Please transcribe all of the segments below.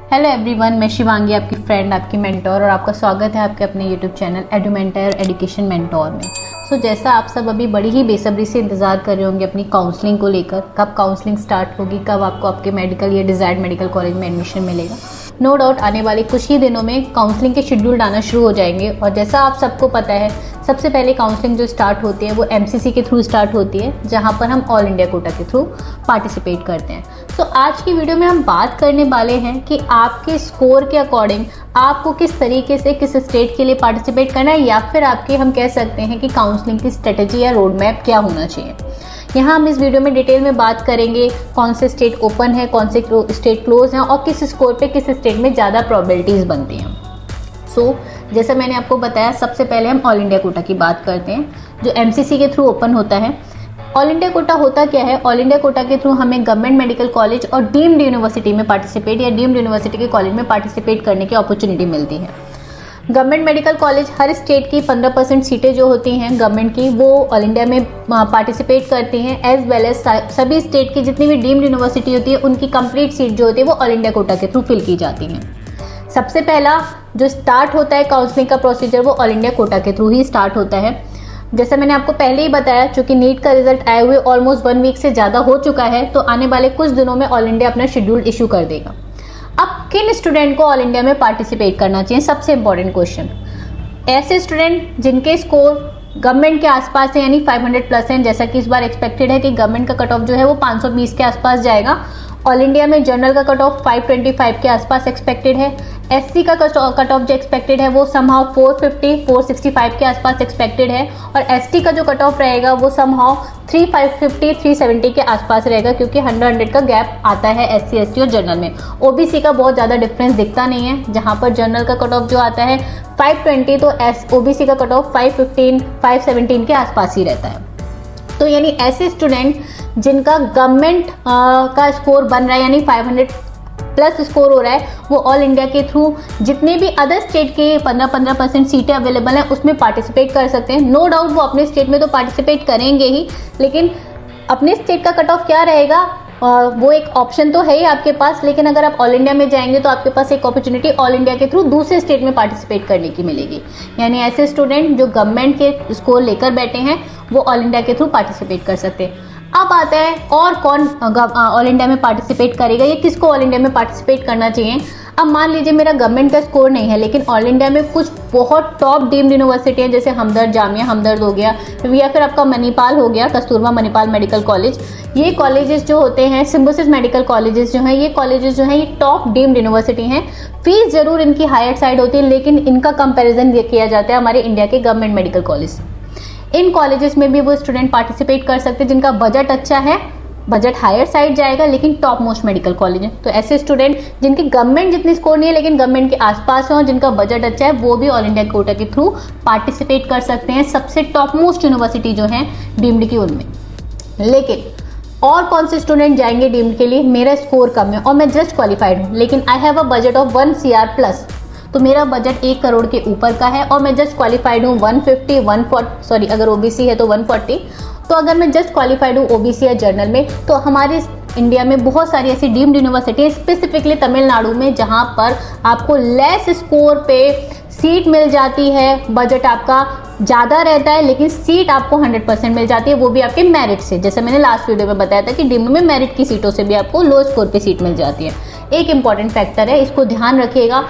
Hello everyone, मैं शिवांगी, आपकी friend, आपकी मेंटोर, और आपका स्वागत है आपके अपने यूट्यूब चैनल एडुमेंटर एजुकेशन मेंटोर में। जैसा आप सब अभी बड़ी ही बेसब्री से इंतज़ार कर रहे होंगे अपनी काउंसलिंग को लेकर, कब काउंसलिंग स्टार्ट होगी, कब आपको आपके मेडिकल या डिज़ायर्ड मेडिकल कॉलेज में एडमिशन मिलेगा। नो डाउट आने वाले कुछ ही दिनों में काउंसलिंग के शेड्यूल आना शुरू हो जाएंगे। और जैसा आप सबको पता है, सबसे पहले काउंसलिंग जो स्टार्ट होती है वो एमसीसी के थ्रू स्टार्ट होती है, जहां पर हम ऑल इंडिया कोटा के थ्रू पार्टिसिपेट करते हैं। आज की वीडियो में हम बात करने वाले हैं कि आपके स्कोर के अकॉर्डिंग आपको किस तरीके से किस स्टेट के लिए पार्टिसिपेट करना है, या फिर आपके हम कह सकते हैं कि काउंसलिंग की स्ट्रेटजी या रोड मैप क्या होना चाहिए। यहाँ हम इस वीडियो में डिटेल में बात करेंगे कौन से स्टेट ओपन है, कौन से स्टेट क्लोज हैं, और किस स्कोर पे किस स्टेट में ज़्यादा प्रोबेबिलिटीज़ बनती हैं। जैसा मैंने आपको बताया, सबसे पहले हम ऑल इंडिया कोटा की बात करते हैं, जो एमसीसी के थ्रू ओपन होता है। ऑल इंडिया कोटा होता क्या है? ऑल इंडिया कोटा के थ्रू हमें गवर्नमेंट मेडिकल कॉलेज और डीम्ड यूनिवर्सिटी में पार्टिसिपेट या डीम्ड यूनिवर्सिटी के कॉलेज में पार्टिसिपेट करने की अपॉर्चुनिटी मिलती है। गवर्नमेंट मेडिकल कॉलेज हर स्टेट की 15% सीटें जो होती हैं गवर्नमेंट की, वो ऑल इंडिया में पार्टिसिपेट करती हैं, एज वेल एज सभी स्टेट की जितनी भी डीम्ड यूनिवर्सिटी होती है उनकी कंप्लीट सीट जो होती है वो ऑल इंडिया कोटा के थ्रू फिल की जाती हैं। सबसे पहला जो स्टार्ट होता है काउंसलिंग का प्रोसीजर, वो ऑल इंडिया कोटा के थ्रू ही स्टार्ट होता है। जैसा मैंने आपको पहले ही बताया, चूंकि नीट का रिजल्ट आए हुए ऑलमोस्ट 1 वीक से ज़्यादा हो चुका है, तो आने वाले कुछ दिनों में ऑल इंडिया अपना शेड्यूल इशू कर देगा। अब किन स्टूडेंट को ऑल इंडिया में पार्टिसिपेट करना चाहिए? सबसे इंपॉर्टेंट क्वेश्चन, ऐसे स्टूडेंट जिनके स्कोर गवर्नमेंट के आसपास है, यानी 500 प्लस हैं। जैसा कि इस बार एक्सपेक्टेड है कि गवर्नमेंट का कट ऑफ जो है वो 520 के आसपास जाएगा। ऑल इंडिया में जनरल का कट ऑफ 525 के आसपास एक्सपेक्टेड है। एससी का कट ऑफ जो एक्सपेक्टेड है वो समहाउ 450 465 के आसपास एक्सपेक्टेड है। और एसटी का जो कट ऑफ रहेगा वो समहाउ 350 370 के आसपास रहेगा, क्योंकि 100 का गैप आता है एससी एसटी और जनरल में। ओबीसी का बहुत ज़्यादा डिफरेंस दिखता नहीं है, जहाँ पर जनरल का कट ऑफ जो आता है 520, तो ओबीसी का कट ऑफ 515 517 के आसपास ही रहता है। तो यानी ऐसे स्टूडेंट जिनका गवर्नमेंट का स्कोर बन रहा है, यानी 500 प्लस स्कोर हो रहा है, वो ऑल इंडिया के थ्रू जितने भी अदर स्टेट के 15% सीटें अवेलेबल हैं उसमें पार्टिसिपेट कर सकते हैं। नो डाउट वो अपने स्टेट में तो पार्टिसिपेट करेंगे ही, लेकिन अपने स्टेट का कट ऑफ क्या रहेगा वो एक ऑप्शन तो है ही आपके पास, लेकिन अगर आप ऑल इंडिया में जाएंगे तो आपके पास एक अपॉर्चुनिटी ऑल इंडिया के थ्रू दूसरे स्टेट में पार्टिसिपेट करने की मिलेगी। यानी ऐसे स्टूडेंट जो गवर्नमेंट के स्कोर लेकर बैठे हैं वो ऑल इंडिया के थ्रू पार्टिसिपेट कर सकते हैं। अब आता है और कौन ऑल इंडिया में पार्टिसिपेट करेगा, या किसको ऑल इंडिया में पार्टिसिपेट करना चाहिए। अब मान लीजिए मेरा गवर्नमेंट का स्कोर नहीं है, लेकिन ऑल इंडिया में कुछ बहुत टॉप डीम्ड यूनिवर्सिटी है, जैसे हमदर्द, जामिया हमदर्द हो गया, या फिर आपका मणिपाल हो गया, कस्तूरबा मणिपाल मेडिकल कॉलेज। ये कॉलेजेस जो होते हैं, सिम्बोसिस मेडिकल कॉलेजेस जो हैं, ये कॉलेजेस जो हैं ये टॉप डीम्ड यूनिवर्सिटी हैं। फीस जरूर इनकी हायर साइड होती है, लेकिन इनका कंपेरिजन किया जाता है हमारे इंडिया के गवर्नमेंट मेडिकल कॉलेज। इन कॉलेजेस में भी वो स्टूडेंट पार्टिसिपेट कर सकते हैं जिनका बजट अच्छा है, बजट हायर साइड जाएगा, लेकिन टॉप मोस्ट मेडिकल कॉलेज है। तो ऐसे स्टूडेंट जिनकी गवर्नमेंट जितनी स्कोर नहीं है लेकिन गवर्नमेंट के आसपास हो और जिनका बजट अच्छा है, वो भी ऑल इंडिया कोटा के थ्रू पार्टिसिपेट कर सकते हैं सबसे टॉप मोस्ट यूनिवर्सिटी जो है डीम्ड की उनमें। लेकिन और कौन से स्टूडेंट जाएंगे डीम्ड के लिए? मेरा स्कोर कम है और मैं जस्ट क्वालिफाइड हूँ, लेकिन I have a budget of 1 CR plus, तो मेरा बजट 1 करोड़ के ऊपर का है और मैं जस्ट क्वालिफाइड हूँ 150 140, सॉरी अगर ओबीसी है तो 140। तो अगर मैं जस्ट क्वालिफाइड हूँ ओबीसी या जर्नल में, तो हमारे इंडिया में बहुत सारी ऐसी डीम्ड यूनिवर्सिटी है, स्पेसिफिकली तमिलनाडु में, जहाँ पर आपको लेस स्कोर पे सीट मिल जाती है। बजट आपका ज़्यादा रहता है लेकिन सीट आपको 100% मिल जाती है, वो भी आपके मेरिट से। जैसे मैंने लास्ट वीडियो में बताया था कि डीम्ड में मेरिट की सीटों से भी आपको लो स्कोर पे सीट मिल जाती है। एक इंपॉर्टेंट फैक्टर है, इसको ध्यान रखिएगा।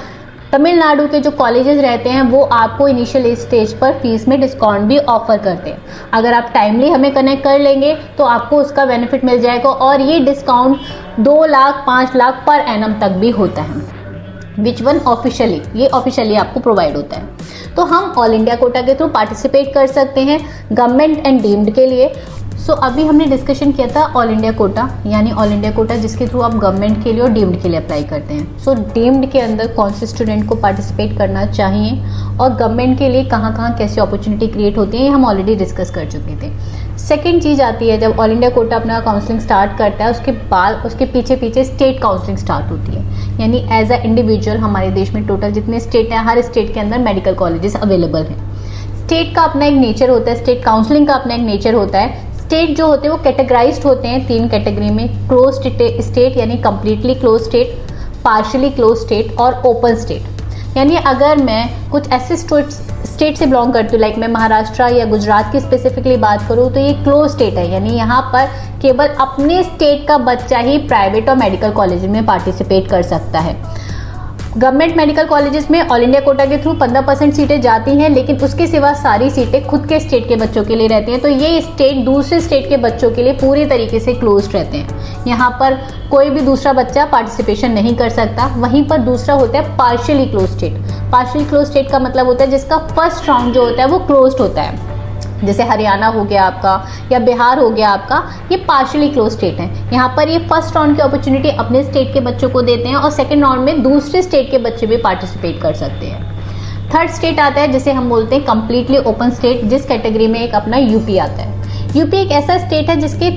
तमिलनाडु के जो कॉलेजेस रहते हैं वो आपको इनिशियल स्टेज पर फीस में डिस्काउंट भी ऑफर करते हैं। अगर आप टाइमली हमें कनेक्ट कर लेंगे तो आपको उसका बेनिफिट मिल जाएगा, और ये discount 2 lakh 5 lakh per annum तक भी होता है, विच वन ऑफिशियली, ये ऑफिशियली आपको प्रोवाइड होता है। तो हम ऑल इंडिया कोटा के थ्रू पार्टिसिपेट कर सकते हैं गवर्नमेंट एंड डीम्ड के लिए। अभी हमने डिस्कशन किया था ऑल इंडिया कोटा, यानी ऑल इंडिया कोटा जिसके थ्रू आप गवर्नमेंट के लिए और डीम्ड के लिए अप्लाई करते हैं। डीम्ड के अंदर कौन से स्टूडेंट को पार्टिसिपेट करना चाहिए और गवर्नमेंट के लिए कहाँ कहाँ कैसी अपॉर्चुनिटी क्रिएट होती है, ये हम ऑलरेडी डिस्कस कर चुके थे। सेकेंड चीज़ आती है, जब ऑल इंडिया कोटा अपना काउंसलिंग स्टार्ट करता है उसके बाद उसके पीछे पीछे स्टेट काउंसलिंग स्टार्ट होती है। यानी एज अ इंडिविजुअल हमारे देश में टोटल जितने स्टेट हैं, हर स्टेट के अंदर मेडिकल कॉलेजेस अवेलेबल हैं। स्टेट का अपना एक नेचर होता है, स्टेट काउंसलिंग का अपना एक नेचर होता है। स्टेट जो होते हैं वो कैटेगराइज्ड होते हैं 3 कैटेगरी में। क्लोज स्टेट यानी completely close state, partially close state और ओपन स्टेट। यानी अगर मैं कुछ ऐसे स्टेट से बिलोंग करती हूँ, लाइक मैं महाराष्ट्र या गुजरात की स्पेसिफिकली बात करूँ, तो ये क्लोज स्टेट है, यानी यहाँ पर केवल अपने स्टेट का बच्चा ही प्राइवेट और मेडिकल कॉलेज में पार्टिसिपेट कर सकता है। गवर्नमेंट मेडिकल कॉलेजेस में ऑल इंडिया कोटा के थ्रू 15% सीटें जाती हैं, लेकिन उसके सिवा सारी सीटें खुद के स्टेट के बच्चों के लिए रहती हैं। तो ये स्टेट दूसरे स्टेट के बच्चों के लिए पूरी तरीके से क्लोज रहते हैं। यहाँ पर कोई भी दूसरा बच्चा पार्टिसिपेशन नहीं कर सकता। वहीं पर दूसरा होता है partially close state. Partially close state का मतलब होता है जिसका फर्स्ट राउंड जो होता है वो क्लोज्ड होता है, जैसे हरियाणा हो गया आपका या बिहार हो गया आपका, ये पार्शियली क्लोज स्टेट है। यहाँ पर ये फर्स्ट राउंड की अपॉर्चुनिटी अपने स्टेट के बच्चों को देते हैं और सेकंड राउंड में दूसरे स्टेट के बच्चे भी पार्टिसिपेट कर सकते हैं। थर्ड स्टेट आता है जिसे हम बोलते हैं कंप्लीटली ओपन स्टेट, जिस कैटेगरी में एक अपना यूपी आता है। यूपी एक ऐसा स्टेट है जिसके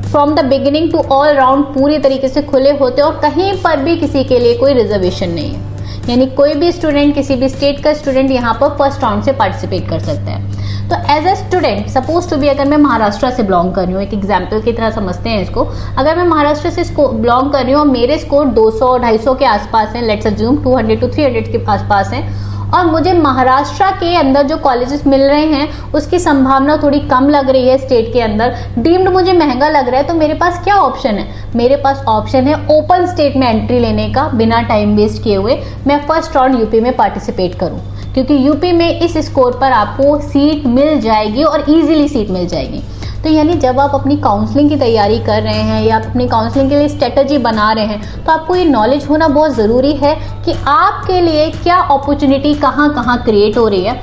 from the beginning to all round पूरी तरीके से खुले होते हैं और कहीं पर भी किसी के लिए कोई रिजर्वेशन नहीं है, यानी कोई भी स्टूडेंट, किसी भी स्टेट का स्टूडेंट यहाँ पर फर्स्ट राउंड से पार्टिसिपेट कर सकता है। तो as a student suppose to be, अगर मैं महाराष्ट्र से बिलोंग कर रही हूँ, एक एग्जाम्पल की तरह समझते हैं इसको, अगर मैं महाराष्ट्र से बिलोंग कर रही हूँ और मेरे स्कोर 200-250 के आसपास हैं, लेट्स अज्यूम 200 to 300 के आसपास हैं, और मुझे महाराष्ट्र के अंदर जो कॉलेजेस मिल रहे हैं उसकी संभावना थोड़ी कम लग रही है, स्टेट के अंदर डीम्ड मुझे महंगा लग रहा है, तो मेरे पास क्या ऑप्शन है? मेरे पास ऑप्शन है ओपन स्टेट में एंट्री लेने का, बिना टाइम वेस्ट किए हुए मैं फर्स्ट राउंड यूपी में पार्टिसिपेट करूं, क्योंकि यूपी में इस स्कोर पर आपको सीट मिल जाएगी और इजीली सीट मिल जाएगी। तो यानी जब आप अपनी काउंसलिंग की तैयारी कर रहे हैं या आप अपनी काउंसलिंग के लिए स्ट्रेटजी बना रहे हैं, तो आपको ये नॉलेज होना बहुत ज़रूरी है कि आपके लिए क्या अपॉर्चुनिटी कहाँ कहाँ क्रिएट हो रही है।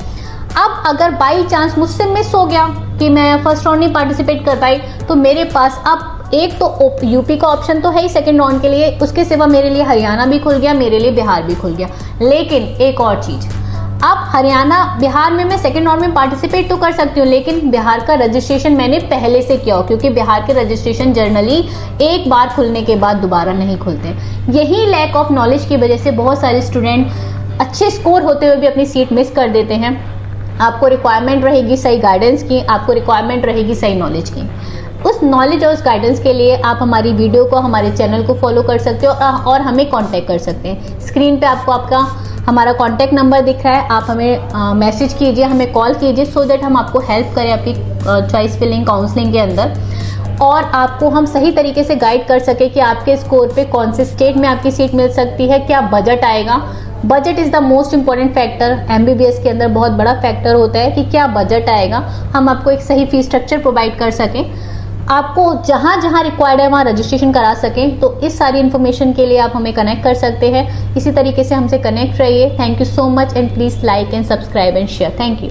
अब अगर बाई चांस मुझसे मिस हो गया कि मैं फर्स्ट राउंड नहीं पार्टिसिपेट कर पाई, तो मेरे पास अब एक तो यूपी का ऑप्शन तो है ही सेकेंड राउंड के लिए, उसके सिवा मेरे लिए हरियाणा भी खुल गया, मेरे लिए बिहार भी खुल गया। लेकिन एक और चीज़, अब हरियाणा बिहार में मैं सेकेंड राउंड में पार्टिसिपेट तो कर सकती हूँ, लेकिन बिहार का रजिस्ट्रेशन मैंने पहले से किया हो, क्योंकि बिहार के रजिस्ट्रेशन जनरली एक बार खुलने के बाद दोबारा नहीं खुलते। यही लैक ऑफ नॉलेज की वजह से बहुत सारे स्टूडेंट अच्छे स्कोर होते हुए भी अपनी सीट मिस कर देते हैं। आपको रिक्वायरमेंट रहेगी सही गाइडेंस की, आपको रिक्वायरमेंट रहेगी सही नॉलेज की। उस नॉलेज और उस गाइडेंस के लिए आप हमारी वीडियो को, हमारे चैनल को फॉलो कर सकते हो और हमें कांटेक्ट कर सकते हैं। स्क्रीन पे आपको हमारा कांटेक्ट नंबर दिख रहा है, आप हमें मैसेज कीजिए, हमें कॉल कीजिए, सो दैट हम आपको हेल्प करें आपकी चॉइस फिलिंग काउंसलिंग के अंदर, और आपको हम सही तरीके से गाइड कर सके कि आपके स्कोर पे कौन से स्टेट में आपकी सीट मिल सकती है, क्या बजट आएगा। Budget is the most important factor, MBBS के अंदर बहुत बड़ा फैक्टर होता है कि क्या बजट आएगा, हम आपको एक सही फीस स्ट्रक्चर प्रोवाइड कर सकें, आपको जहाँ जहाँ रिक्वायर्ड है वहाँ रजिस्ट्रेशन करा सकें। तो इस सारी इन्फॉर्मेशन के लिए आप हमें कनेक्ट कर सकते हैं। इसी तरीके से हमसे कनेक्ट रहिए। Thank you so much and please like and subscribe and share. Thank you.